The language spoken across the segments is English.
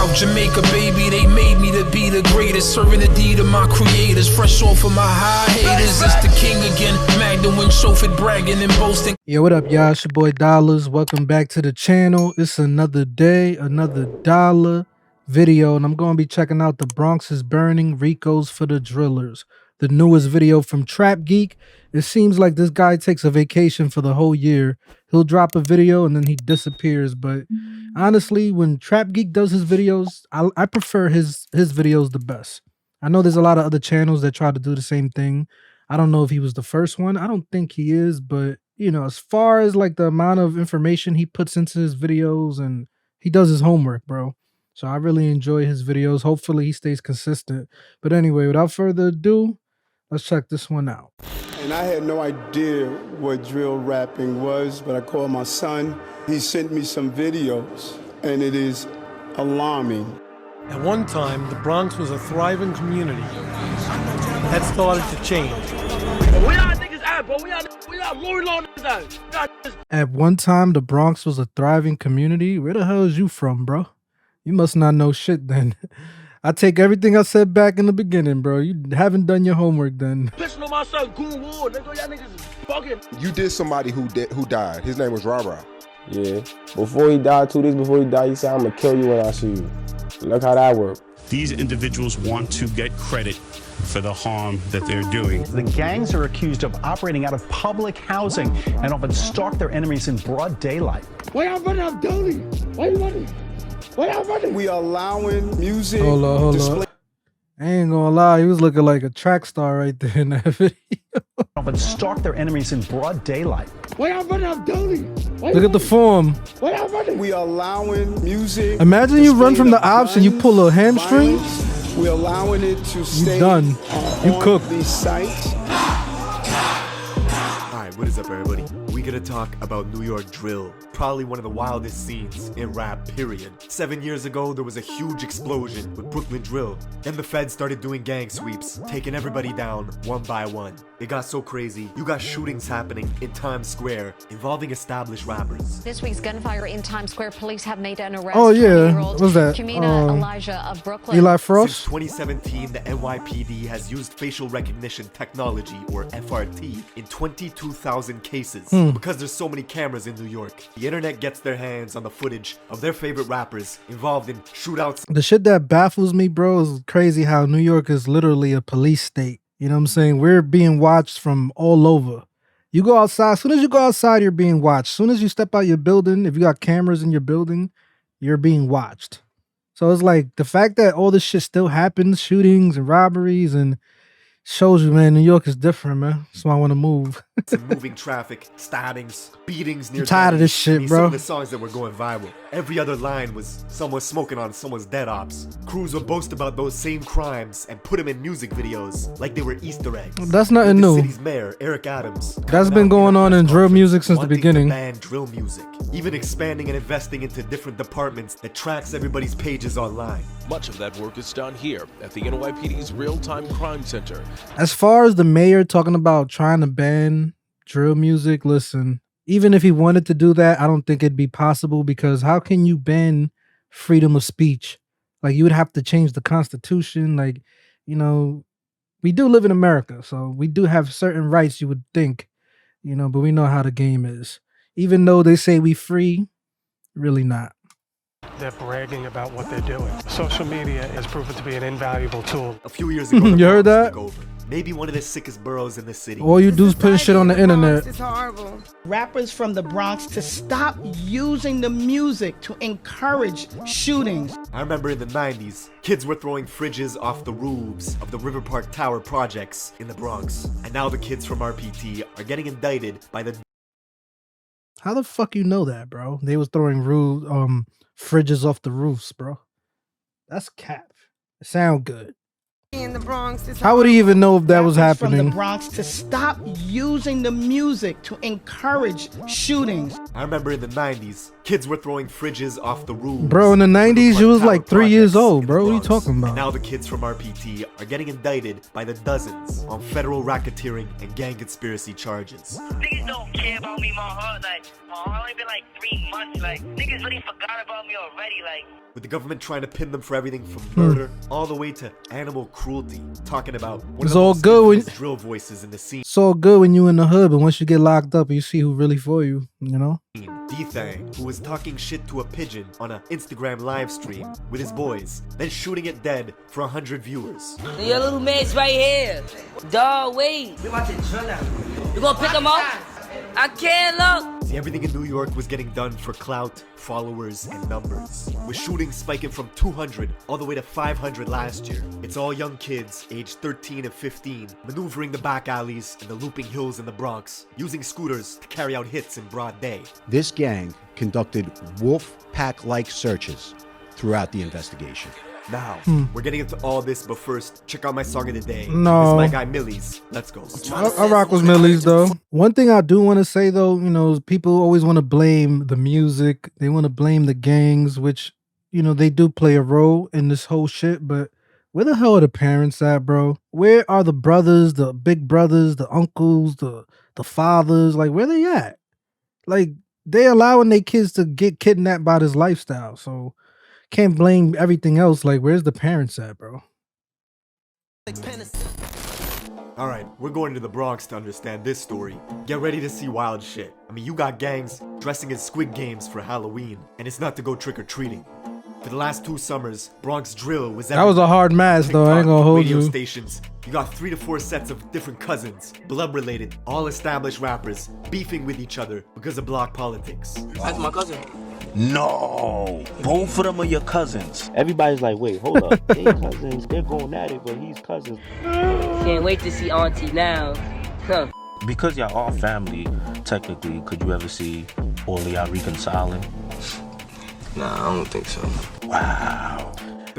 South Jamaica, baby, they made me to be the greatest. Serving the deed of my creators, fresh off of my high haters. It's the king again, Magdalene, Chauffeur, bragging and boasting. Yo, what up, y'all? It's your boy Dollars. Welcome back to the channel. It's another day, another dollar video, and I'm going to be checking out The Bronx is Burning, RICO's for the Drillers, the newest video from Trap Geek. It seems like this guy takes a vacation for the whole year. He'll drop a video and then he disappears, but honestly, when Trap Geek does his videos, I prefer his videos the best. I know there's a lot of other channels that try to do the same thing. I don't know if he was the first one. I don't think he is, but you know, as far as like the amount of information he puts into his videos, and he does his homework, bro. So I really enjoy his videos. Hopefully he stays consistent. But anyway, without further ado, let's check this one out. And I had no idea what drill rapping was, but I called my son. He sent me some videos, and it is alarming. At one time, the Bronx was a thriving community. That started to change. We are niggas out, bro. We are Lord niggas out. At one time, the Bronx was a thriving community. Where the hell is you from, bro? You must not know shit then. I take everything I said back in the beginning, bro. You haven't done your homework then. Pissing on my son, Goon War, nigga. Y'all niggas is fucking. You did somebody who died. His name was Rara. Yeah. Before he died, 2 days before he died, he said, I'm gonna kill you when I see you. Look how that worked. These individuals want to get credit for the harm that they're doing. The gangs are accused of operating out of public housing and often stalk their enemies in broad daylight. Why y'all running up Dolly? Why you running? Why y'all running? We are allowing music. Hold on. I ain't gonna lie, he was looking like a track star right there in that video. Often stalk their enemies in broad daylight. Why y'all running up Dolly? Look at the form. Why y'all running? We are allowing music. Imagine you run from the ops and you pull a hamstring. We're allowing it to stay. You done. You on cooked. these sites. Alright, what is up, everybody? We gonna talk about New York drill. Probably one of the wildest scenes in rap, period. 7 years ago, there was a huge explosion with Brooklyn drill. Then the feds started doing gang sweeps, taking everybody down one by one. It got so crazy, you got shootings happening in Times Square involving established rappers. This week's gunfire in Times Square, police have made an arrest. Oh yeah, what's that? Kamina Elijah of Brooklyn. Eli Frost? Since 2017, the NYPD has used facial recognition technology, or FRT, in 22,000 cases. Because there's so many cameras in New York, the internet gets their hands on the footage of their favorite rappers involved in shootouts. The shit that baffles me, bro, is crazy how New York is literally a police state. You know what I'm saying? We're being watched from all over. You go outside, as soon as you go outside, you're being watched. As soon as you step out your building, if you got cameras in your building, you're being watched. So it's like the fact that all this shit still happens, shootings and robberies, and shows you, man, New York is different, man. That's why I want to move. Moving traffic, stabbings, beatings near. I'm tired of this shit, bro. Some of the songs that were going viral. Every other line was someone smoking on someone's dead ops. Crews would boast about those same crimes and put them in music videos like they were Easter eggs. That's nothing new. The city's mayor, Eric Adams, that's been going on in drill music since the beginning. Ban drill music, even expanding and investing into different departments that tracks everybody's pages online. Much of that work is done here at the NYPD's Real-Time Crime Center. As far as the mayor talking about trying to ban drill music, listen, even if he wanted to do that, I don't think it'd be possible, because how can you ban freedom of speech? Like, you would have to change the Constitution. Like, you know, we do live in America, so we do have certain rights, you would think, you know, but we know how the game is. Even though they say we free, really not. They're bragging about what they're doing. Social media has proven to be an invaluable tool. A few years ago, you heard that? Maybe one of the sickest boroughs in the city. All you do is put shit on the internet. It's horrible. Rappers from the Bronx to stop using the music to encourage shootings. I remember in the 90s, kids were throwing fridges off the roofs of the River Park Tower projects in the Bronx. And now the kids from RPT are getting indicted by the... How the fuck you know that, bro? They was throwing fridges off the roofs, bro. That's cap. It sound good. in the Bronx. How would he even know if that was Rappers from happening? the Bronx to stop using the music to encourage shootings. I remember in the 90s, kids were throwing fridges off the roofs. Bro, in the 90s, you was like 3 years old, bro. What are you talking about? Now the kids from RPT are getting indicted by the dozens on federal racketeering and gang conspiracy charges. Niggas don't care about me, my heart. Like, my heart only been like 3 months. Like, niggas really forgot about me already. Like, with the government trying to pin them for everything from murder all the way to animal cruelty. Talking about one It's of the all most good when drill voices in the scene. it's all good when you in the hood, but once you get locked up, you see who really for you. You know. D-Thang, who was talking shit to a pigeon on an Instagram live stream with his boys, then shooting it dead for 100 viewers. Your little mate's right here. Dog, wait. We about to drill out. You gonna pick him up? I can't look. See, everything in New York was getting done for clout, followers, and numbers. With shootings spiking from 200 all the way to 500 last year. It's all young kids, aged 13 and 15, maneuvering the back alleys and the looping hills in the Bronx, using scooters to carry out hits in broad day. This gang conducted wolf pack-like searches throughout the investigation. Now, we're getting into all this, but first, check out my song of the day. No. This is my guy Millie's. Let's go. I rock with Millie's though. One thing I do want to say though, you know, people always want to blame the music. They want to blame the gangs, which, you know, they do play a role in this whole shit. But where the hell are the parents at, bro? Where are the brothers, the big brothers, the uncles, the fathers? Like, where they at? Like, they allowing their kids to get kidnapped by this lifestyle. So can't blame everything else. Like, where's the parents at, bro? Alright, we're going to the Bronx to understand this story. Get ready to see wild shit. I mean, you got gangs dressing as Squid Games for Halloween, and it's not to go trick-or-treating. For the last 2 summers, Bronx Drill was That was a hard match, though. I ain't gonna hold radio you. stations. You got 3 to 4 sets of different cousins, blood-related, all established rappers, beefing with each other because of block politics. that's my cousin. No, both of them are your cousins. Everybody's like, wait, hold up. They cousins, they're going at it, but he's cousins. Can't wait to see Auntie now. Huh. Because y'all are family, technically, could you ever see all of y'all reconciling? Nah, I don't think so. Wow.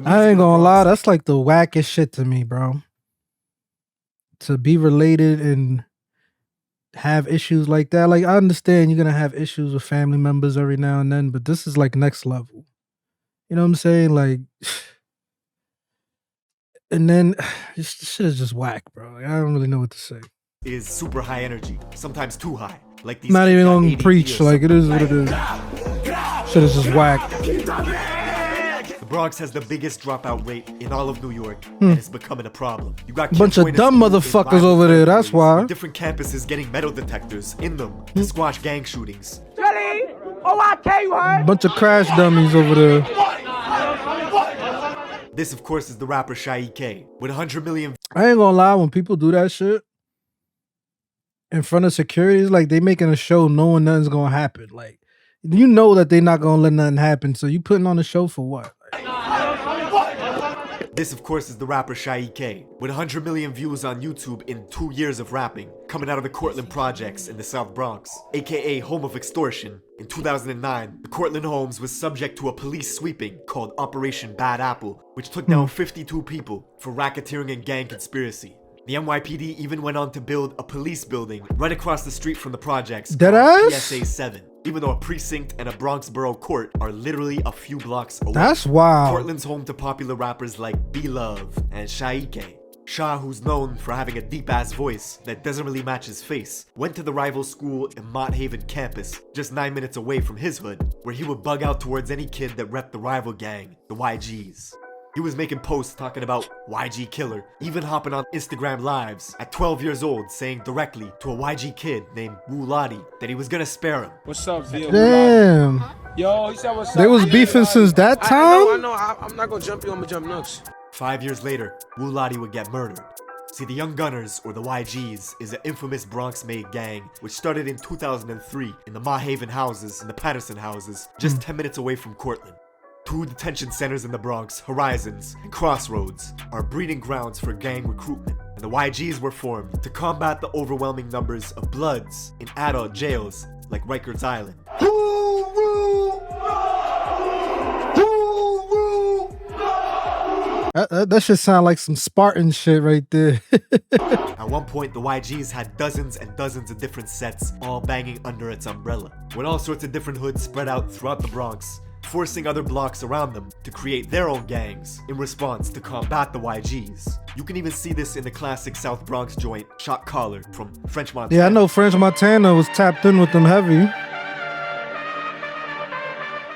I ain't gonna lie, that's like the wackest shit to me, bro. To be related and have issues like that. Like, I understand you're gonna have issues with family members every now and then, but this is like next level. You know what I'm saying? Like, and then this shit is just whack, bro. Like, I don't really know what to say. Is super high energy, sometimes too high. Like these Not even kids got gonna ADD preach. or Like, it is something. what it is. Shit is just whack. The Bronx has the biggest dropout rate in all of New York, and it's becoming a problem. You got kids Bunch of going to dumb school in motherfuckers violent over there, that's factories, why. with different campuses getting metal detectors in them to squash gang shootings. Jelly! OIK, you heard? Bunch of crash dummies over there. This, of course, is the rapper Shy K with 100 million. I ain't gonna lie, when people do that shit in front of security, it's like they making a show knowing nothing's gonna happen. Like, you know that they not gonna let nothing happen, so you putting on a show for what? This, of course, is the rapper Shy K with 100 million views on YouTube in 2 years of rapping, coming out of the Cortland Projects in the South Bronx, aka home of extortion. In 2009, the Cortland homes was subject to a police sweeping called Operation Bad Apple, which took down 52 people for racketeering and gang conspiracy. The NYPD even went on to build a police building right across the street from the projects called PSA 7, even though a precinct and a Bronx borough court are literally a few blocks away. That's wild. Portland's home to popular rappers like B-Love and Shaike. Shah, who's known for having a deep-ass voice that doesn't really match his face, went to the rival school in Mott Haven campus, just 9 minutes away from his hood, where he would bug out towards any kid that repped the rival gang, the YGs. He was making posts talking about YG killer, even hopping on Instagram lives at 12 years old saying directly to a YG kid named Wu Lottie that he was gonna spare him. What's up, Zia? Damn. Yo, he said what's up. They was beefing since that time? I know. I'm not gonna jump you. I'm gonna jump Nooks. 5 years later, Wu Lottie would get murdered. See, the Young Gunners, or the YGs, is an infamous Bronx-made gang which started in 2003 in the Mott Haven houses and the Patterson houses, just 10 minutes away from Cortland. 2 detention centers in the Bronx, Horizons and Crossroads, are breeding grounds for gang recruitment, and the YGs were formed to combat the overwhelming numbers of Bloods in adult jails like Rikers Island. That should sound like some Spartan shit right there. At one point, the YGs had dozens and dozens of different sets, all banging under its umbrella, with all sorts of different hoods spread out throughout the Bronx, forcing other blocks around them to create their own gangs in response to combat the YGs. You can even see this in the classic South Bronx joint, Shot Caller, from French Montana. Yeah, I know French Montana was tapped in with them heavy.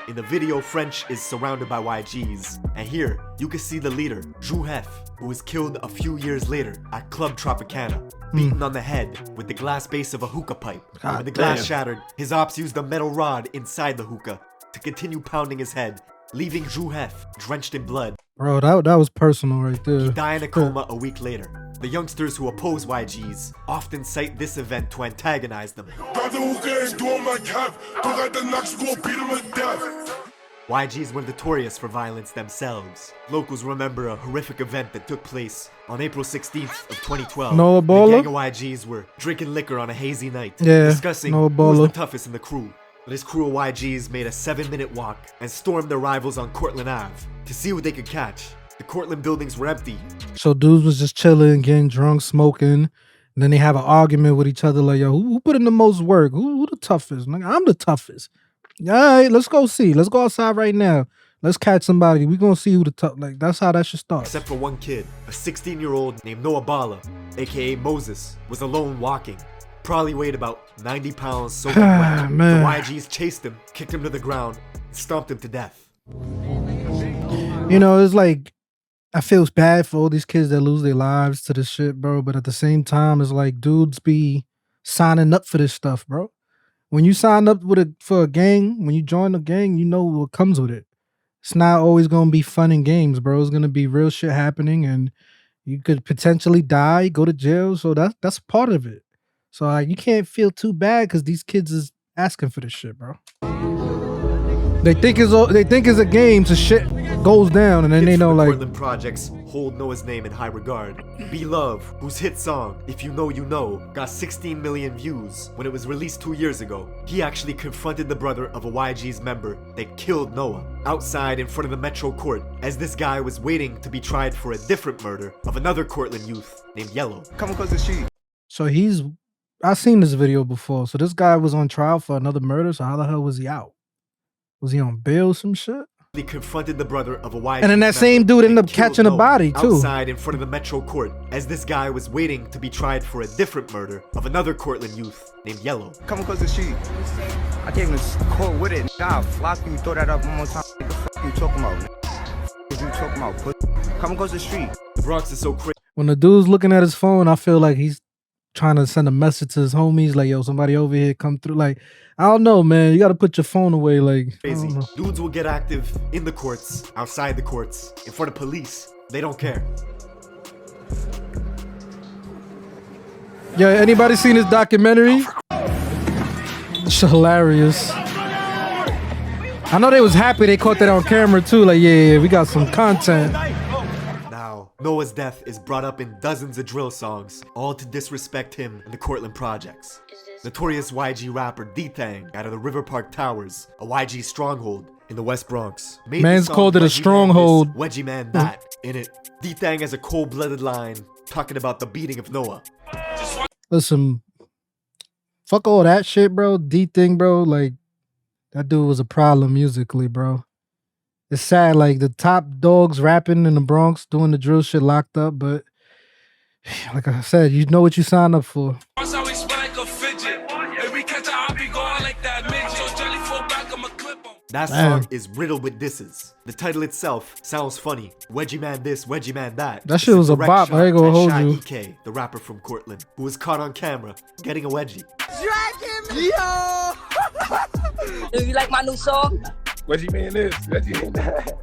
In the video, French is surrounded by YGs, and here you can see the leader, Ju Hef, who was killed a few years later at Club Tropicana, beaten on the head with the glass base of a hookah pipe. When the glass shattered, his ops used a metal rod inside the hookah to continue pounding his head, leaving Ju Hef drenched in blood. Bro, that was personal right there. He died in a coma a week later. The youngsters who oppose YGs often cite this event to antagonize them. YGs were notorious for violence themselves. Locals remember a horrific event that took place on April 16th of 2012. No The Ebola? gang of YGs were drinking liquor on a hazy night, Yeah, discussing no who was the Ebola. toughest in the crew. But his crew of YGs made a 7-minute walk and stormed their rivals on Cortlandt Ave to see what they could catch. The Cortlandt buildings were empty. So dudes was just chilling, getting drunk, smoking, and then they have an argument with each other like, yo, who put in the most work? Who the toughest? Like, I'm the toughest. All right, let's go see. Let's go outside right now. Let's catch somebody. We gonna see who the tough. Like, that's how that should start. Except for one kid, a 16-year-old named Noah Bala, aka Moses, was alone walking. Probably weighed about 90 pounds soaking wet. Man. The YGs chased him, kicked him to the ground, and stomped him to death. You know, it's like, I feel bad for all these kids that lose their lives to this shit, bro. But at the same time, it's like dudes be signing up for this stuff, bro. When you sign up for a gang, when you join a gang, you know what comes with it. It's not always gonna be fun and games, bro. It's gonna be real shit happening, and you could potentially die, go to jail. So that's part of it. So like, you can't feel too bad because these kids is asking for this shit, bro. They think it's a game, so shit goes down, and then they know like. Portland projects hold Noah's name in high regard. Be Love, whose hit song "If You Know You Know" got 16 million views when it was released 2 years ago. He actually confronted the brother of a YG's member that killed Noah outside in front of the Metro Court, as this guy was waiting to be tried for a different murder of another Cortland youth named Yellow. Come across the street. So I've seen this video before. So this guy was on trial for another murder. So how the hell was he out? Was he on bail or some shit? He confronted the brother of a YG And then that same dude ended up catching a body too. outside in front of the Metro Court, as this guy was waiting to be tried for a different murder of another Cortland youth named Yellow. Come across the street. I came to court with it. God, floppy, you throw that up one more time. What the fuck you talking about? What you talking about? Come across the street. The Bronx is so crazy. When the dude's looking at his phone, I feel like he's trying to send a message to his homies, like, yo, somebody over here come through. Like, I don't know, man. You got to put your phone away. Like, Crazy. Dudes will get active in the courts, outside the courts, in front of police. They don't care. Yeah, anybody seen this documentary? It's hilarious. I know they was happy they caught that on camera too. Like, yeah, we got some content. Now, Noah's death is brought up in dozens of drill songs, all to disrespect him and the Cortland projects. Notorious YG rapper D-Thang out of the River Park Towers, a YG stronghold in the West Bronx. Man's called it a stronghold. Wedgie Man that. In it, D-Thang has a cold-blooded line talking about the beating of Noah. Listen, fuck all that shit, bro. D-Thing, bro. Like, that dude was a problem musically, bro. It's sad, like, the top dogs rapping in the Bronx doing the drill shit locked up, but like I said, you know what you signed up for. That song is riddled with disses. The title itself sounds funny. Wedgie Man this, Wedgie Man that. That shit was a bop. I ain't gonna hold you. EK, the rapper from Cortland, who was caught on camera getting a wedgie. Drag him! Yo! Do you like my new song? Wedgie Man this, Wedgie Man that.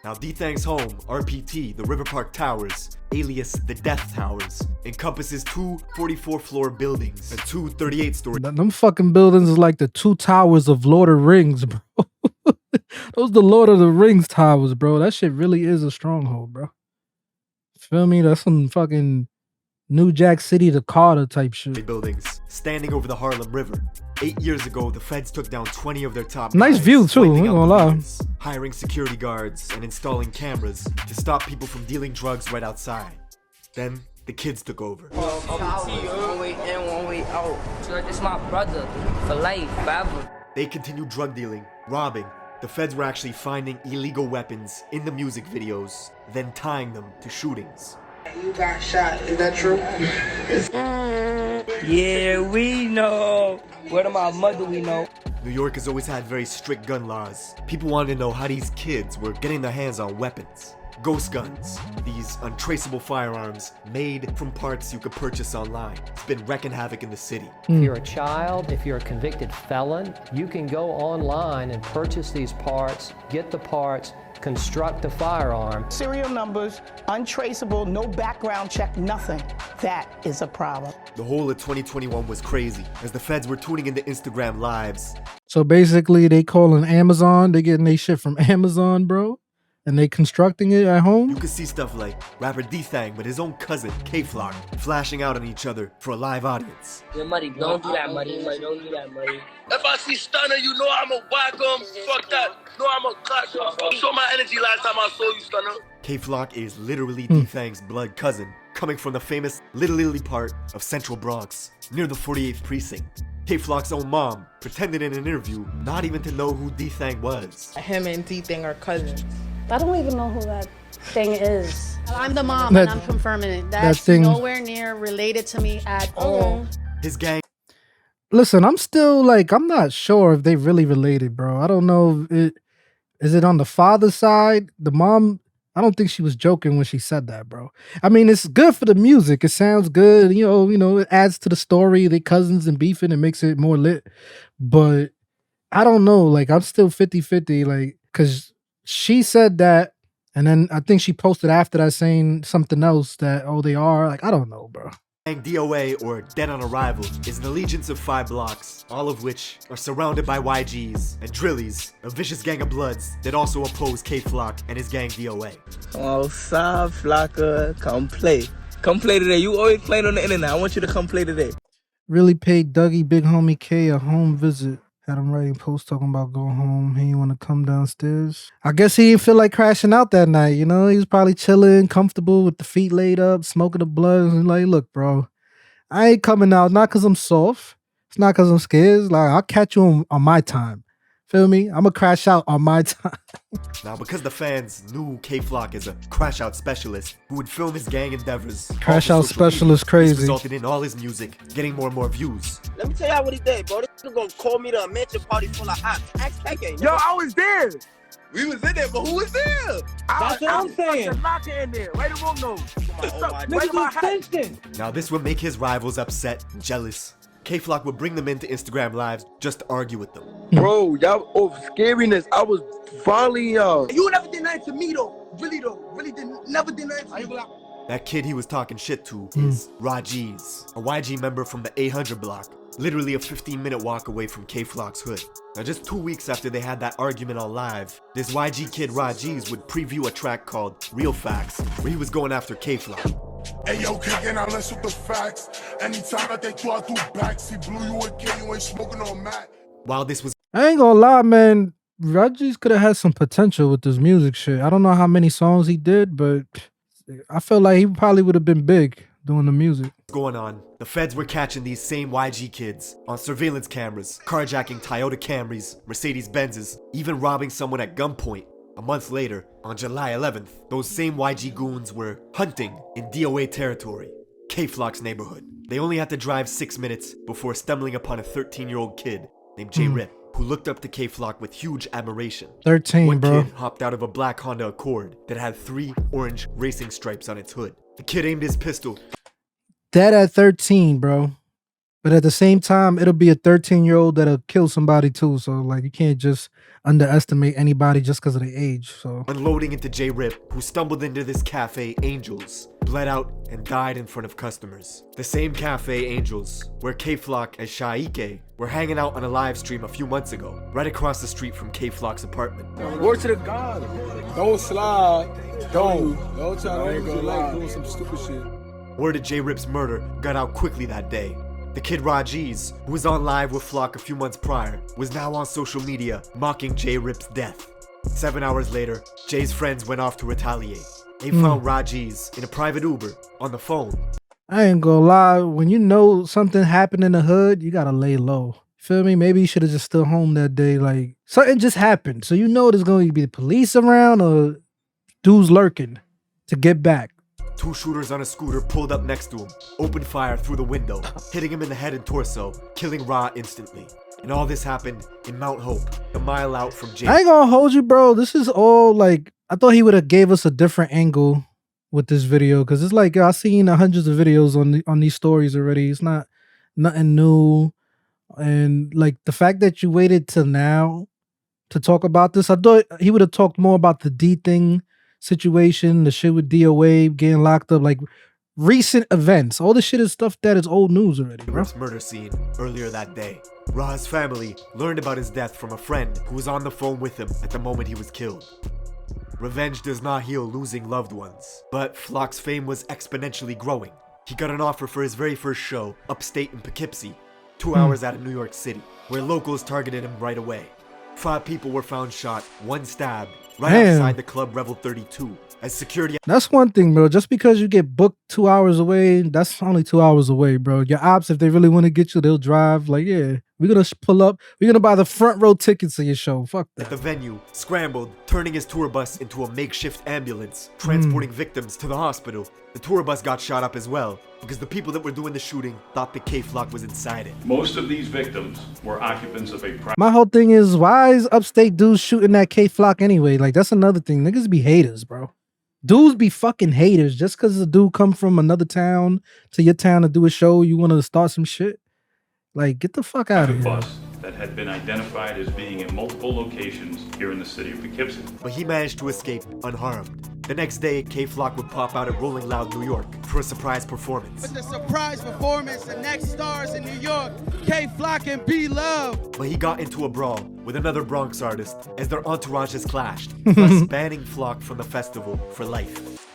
Now, D-Thang's home, RPT, the River Park Towers, alias the Death Towers, encompasses 2 44-floor buildings and 2 38-story. Them fucking buildings is like the 2 towers of Lord of the Rings, bro. Those the Lord of the Rings towers, bro. That shit really is a stronghold, bro. Feel me? That's some fucking New Jack City to Carter type shit. Buildings standing over the Harlem River. 8 years ago, the feds took down 20 of their top Nice guys, view too, wiping I'm out gonna the lie. leaders, hiring security guards and installing cameras to stop people from dealing drugs right outside. Then the kids took over. One way in, one way out. So this my brother for life, forever. They continued drug dealing, robbing. The feds were actually finding illegal weapons in the music videos, then tying them to shootings. You got shot, is that true? Yeah, we know. Word of my mother, we know. New York has always had very strict gun laws. People wanted to know how these kids were getting their hands on weapons. Ghost guns, these untraceable firearms made from parts you could purchase online. It's been wrecking havoc in the city. If you're a child, if you're a convicted felon, you can go online and purchase these parts, get the parts, construct a firearm. Serial numbers, untraceable, no background check, nothing. That is a problem. The whole of 2021 was crazy as the feds were tuning into Instagram lives. So basically, they calling Amazon. They getting their shit from Amazon, bro. And they constructing it at home? You could see stuff like rapper D-Thang with his own cousin, K-Flock, flashing out on each other for a live audience. Yeah, Muddy, don't do that, Muddy. Don't do that, Muddy. If I see Stunner, you know I'ma whack him. Fuck that. No, I'ma clash him. You saw my energy last time I saw you, Stunner. K-Flock is literally D-Thang's blood cousin, coming from the famous Little Italy part of Central Bronx, near the 48th precinct. K-Flock's own mom pretended in an interview not even to know who D-Thang was. Him and D-Thang are cousins. I don't even know who that thing is. I'm the mom and I'm confirming it. That's thing, nowhere near related to me at all. His gang. Listen, I'm still like, I'm not sure if they really related, bro. I don't know. Is it on the father's side? The mom, I don't think she was joking when she said that, bro. I mean, it's good for the music. It sounds good. You know, it adds to the story. They cousins and beefing. It makes it more lit. But I don't know. Like, I'm still 50-50. Like, because she said that, and then I think she posted after that saying something else that, oh, they are. Like, I don't know, bro. DOA, or Dead on Arrival, is an allegiance of 5 blocks, all of which are surrounded by YGs and Drillies, a vicious gang of bloods that also oppose K-Flock and his gang DOA. Oh, Sa Flocka, come play. Come play today. You always playing on the internet. I want you to come play today. Really paid Dougie Big Homie K a home visit. Had him writing posts talking about going home. He didn't want to come downstairs. I guess he didn't feel like crashing out that night, you know? He was probably chilling, comfortable with the feet laid up, smoking the blunt. And like, look, bro, I ain't coming out, not because I'm soft. It's not because I'm scared. It's like, I'll catch you on my time. Feel me? I'm going to crash out on my time. Now, because the fans knew K-Flock is a crash out specialist who would film his gang endeavors. Crash out specialist crazy. This resulted in all his music getting more and more views. Let me tell y'all what he did, bro. This nigga gonna call me to a mansion party full of hot. Ask KK. Yo, I was there. We was in there, but who was there? That's what I'm saying. Locker in there. Wait a room, no. Now, this would make his rivals upset and jealous. K-Flock would bring them into Instagram lives just to argue with them. Bro, y'all over scariness. I was following y'all. You never did nothing to me though. Really never did nothing to me. That kid he was talking shit to is Rajiz, a YG member from the 800 block, literally a 15-minute walk away from K-Flock's hood. Now, just 2 weeks after they had that argument on live, this YG kid Rajiz would preview a track called Real Facts, where he was going after K-Flock. Hey yo, kicking out, let's with the facts. Anytime that they throw through backs, he blew you a K, you ain't smoking on Matt. While this was, I ain't gonna lie, man. Rajiz could have had some potential with this music shit. I don't know how many songs he did, but I feel like he probably would have been big doing the music. Going on, the feds were catching these same YG kids on surveillance cameras, carjacking Toyota Camrys, Mercedes Benzes, even robbing someone at gunpoint. A month later, on July 11th, those same YG goons were hunting in DOA territory, K-Flock's neighborhood. They only had to drive 6 minutes before stumbling upon a 13-year-old kid named J Rip, who looked up to K-Flock with huge admiration. 13, One bro. kid hopped out of a black Honda Accord that had 3 orange racing stripes on its hood. The kid aimed his pistol. That at 13, bro. But at the same time, it'll be a 13-year-old that'll kill somebody too. So, like, you can't just underestimate anybody just because of their age. So, unloading into J Rip, who stumbled into this cafe, Angels, bled out and died in front of customers. The same cafe, Angels, where K-Flock and Shaike were hanging out on a live stream a few months ago, right across the street from K-Flock's apartment. Word to the God. Don't slide. Don't try to go live doing some stupid shit. Word of J Rip's murder got out quickly that day. The kid Rajiz, who was on live with Flock a few months prior, was now on social media mocking J-Rip's death. 7 hours later, Jay's friends went off to retaliate. They found Rajiz in a private Uber on the phone. I ain't gonna lie, when you know something happened in the hood, you gotta lay low. Feel me? Maybe you should have just stood home that day. Like, something just happened. So you know there's going to be the police around or dudes lurking to get back. 2 shooters on a scooter pulled up next to him, opened fire through the window, hitting him in the head and torso, killing Ra instantly. And all this happened in Mount Hope, a mile out from Jay. I ain't gonna hold you, bro. This is all like, I thought he would have gave us a different angle with this video, because it's like, I've seen hundreds of videos on these stories already. It's not nothing new. And like the fact that you waited till now to talk about this, I thought he would have talked more about the D thing situation, the shit with DOA getting locked up, like recent events. All this shit is stuff that is old news already, bro. Murder scene earlier that day. Ra's family learned about his death from a friend who was on the phone with him at the moment he was killed. Revenge does not heal losing loved ones, but Flock's fame was exponentially growing. He got an offer for his very first show upstate in Poughkeepsie, 2 hours out of New York City, where locals targeted him right away. 5 people were found shot, 1 stabbed, right outside the club Revel 32, as security... That's one thing, bro. Just because you get booked 2 hours away, that's only 2 hours away, bro. Your ops, if they really want to get you, they'll drive. Like, yeah, we're going to pull up. We're going to buy the front row tickets to your show. Fuck that. The venue scrambled, turning his tour bus into a makeshift ambulance, transporting victims to the hospital. The tour bus got shot up as well, because the people that were doing the shooting thought the K-Flock was inside it. Most of these victims were occupants of a private... My whole thing is, why is upstate dudes shooting that K-Flock anyway? Like, that's another thing. Niggas be haters, bro. Dudes be fucking haters. Just because a dude come from another town to your town to do a show, you want to start some shit? Like, get the fuck out of here. bus that had been identified as being in multiple locations here in the city of Poughkeepsie. But he managed to escape unharmed. The next day, K-Flock would pop out at Rolling Loud, New York for a surprise performance. With the surprise performance, the next stars in New York, K-Flock and B-Love. But he got into a brawl with another Bronx artist as their entourages clashed, thus banning Flock from the festival for life.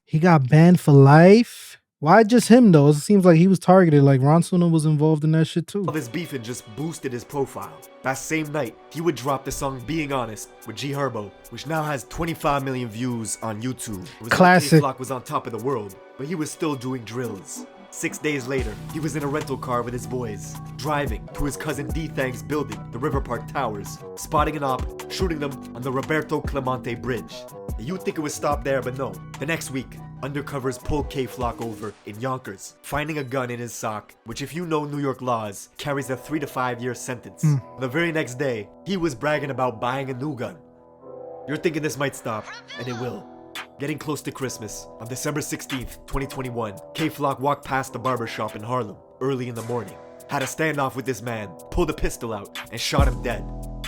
He got banned for life? Why just him, though? It seems like he was targeted, like Ron Suna was involved in that shit, too. All this beefing just boosted his profile. That same night, he would drop the song Being Honest with G Herbo, which now has 25 million views on YouTube. It was classic. K-Flock was on top of the world, but he was still doing drills. 6 days later, he was in a rental car with his boys, driving to his cousin D-Thang's building, the River Park Towers, spotting an op, shooting them on the Roberto Clemente Bridge. You'd think it would stop there, but no. The next week, undercovers pulled K-Flock over in Yonkers, finding a gun in his sock, which if you know New York laws, carries a 3 to 5 year sentence. The very next day, he was bragging about buying a new gun. You're thinking this might stop, and it will. Getting close to Christmas, on December 16th, 2021, K-Flock walked past the barbershop in Harlem, early in the morning, had a standoff with this man, pulled a pistol out, and shot him dead.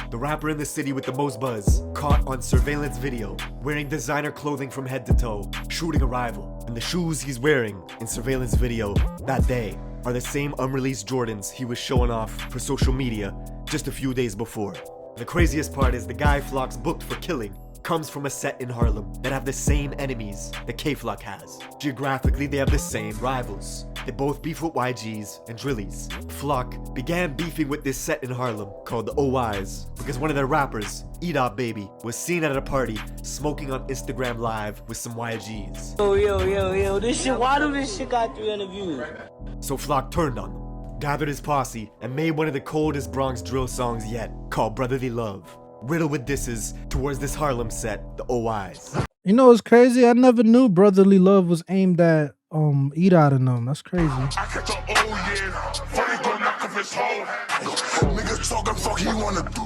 The rapper in the city with the most buzz, caught on surveillance video, wearing designer clothing from head to toe, shooting a rival. And the shoes he's wearing in surveillance video that day are the same unreleased Jordans he was showing off for social media just a few days before. The craziest part is the guy Flock's booked for killing comes from a set in Harlem that have the same enemies that K-Flock has. Geographically, they have the same rivals. They both beef with YGs and Drillies. Flock began beefing with this set in Harlem called the OIs because one of their rappers, Edop Baby, was seen at a party smoking on Instagram Live with some YGs. Yo, this shit, why do this shit got 300 views? So Flock turned on them, gathered his posse, and made one of the coldest Bronx Drill songs yet, called Brotherly Love, riddled with disses towards this Harlem set, the OIs. You know what's crazy? I never knew Brotherly Love was aimed at Edot and them. That's crazy. Niggas talking fuck he wanna do.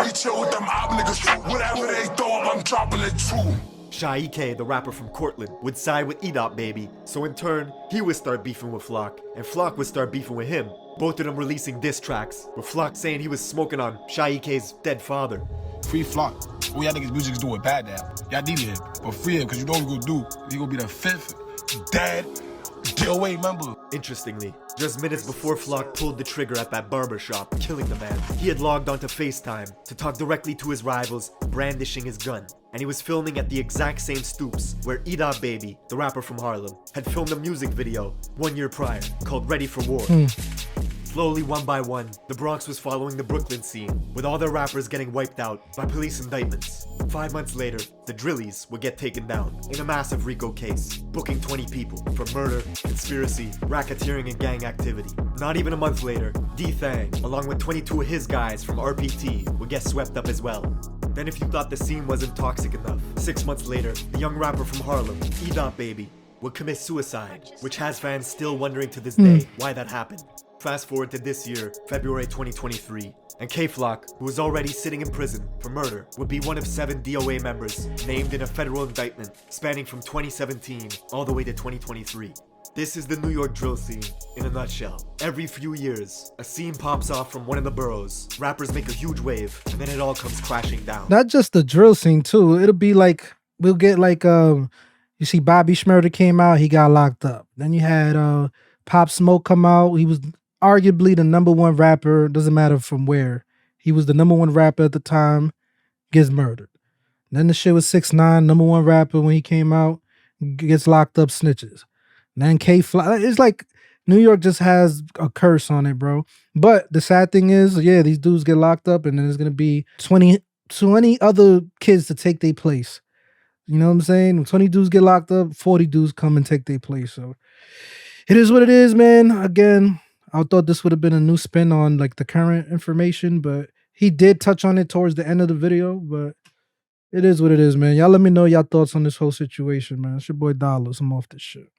He chill with them op niggas. Whatever they throw up, I'm dropping it too. Shy K, the rapper from Cortland, would side with Edop Baby, so in turn, he would start beefing with Flock, and Flock would start beefing with him. Both of them releasing diss tracks, with Flock saying he was smoking on Shy K's dead father. Free Flock. All y'all niggas music's doing bad now. Y'all need it, but free him, cause you know what we gonna do. We gonna be the 5th dead DOA member. Interestingly, just minutes before Flock pulled the trigger at that barber shop, killing the man, he had logged onto FaceTime to talk directly to his rivals, brandishing his gun. And he was filming at the exact same stoops where E-Dot Baby, the rapper from Harlem, had filmed a music video 1 year prior called Ready for War. Slowly, one by one, the Bronx was following the Brooklyn scene, with all their rappers getting wiped out by police indictments. 5 months later, the Drillies would get taken down in a massive RICO case, booking 20 people for murder, conspiracy, racketeering, and gang activity. Not even a month later, D-Thang, along with 22 of his guys from RPT, would get swept up as well. Then if you thought the scene wasn't toxic enough, 6 months later, the young rapper from Harlem, E-Dot Baby, would commit suicide, which has fans still wondering to this day why that happened. Fast forward to this year, February 2023, and K-Flock, who was already sitting in prison for murder, would be one of 7 DOA members named in a federal indictment spanning from 2017 all the way to 2023. This is the New York drill scene in a nutshell. Every few years, a scene pops off from one of the boroughs, rappers make a huge wave, and then it all comes crashing down. Not just the drill scene too. It'll be like, we'll get like, you see Bobby Shmurda came out, he got locked up. Then you had Pop Smoke come out, he was arguably the #1 rapper, doesn't matter from where. He was the #1 rapper at the time, gets murdered. Then the shit was 6ix9ine, #1 rapper when he came out, gets locked up, snitches. And then K-Flock, it's like New York just has a curse on it, bro. But the sad thing is, yeah, these dudes get locked up and then there's gonna be 20 other kids to take their place. You know what I'm saying? When 20 dudes get locked up, 40 dudes come and take their place. So it is what it is, man. Again, I thought this would have been a new spin on like the current information, but he did touch on it towards the end of the video, but it is what it is, man. Y'all let me know y'all thoughts on this whole situation, man. It's your boy Dollars. I'm off this shit.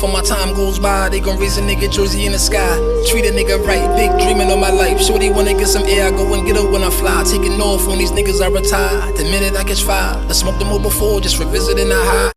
For my time goes by, they gon' raise a nigga jersey in the sky. Treat a nigga right, big dreaming on my life. Shorty wanna get some air, I go and get her when I fly. Taking off on these niggas I retire. The minute I catch fire, I smoked them all before, just revisiting the high.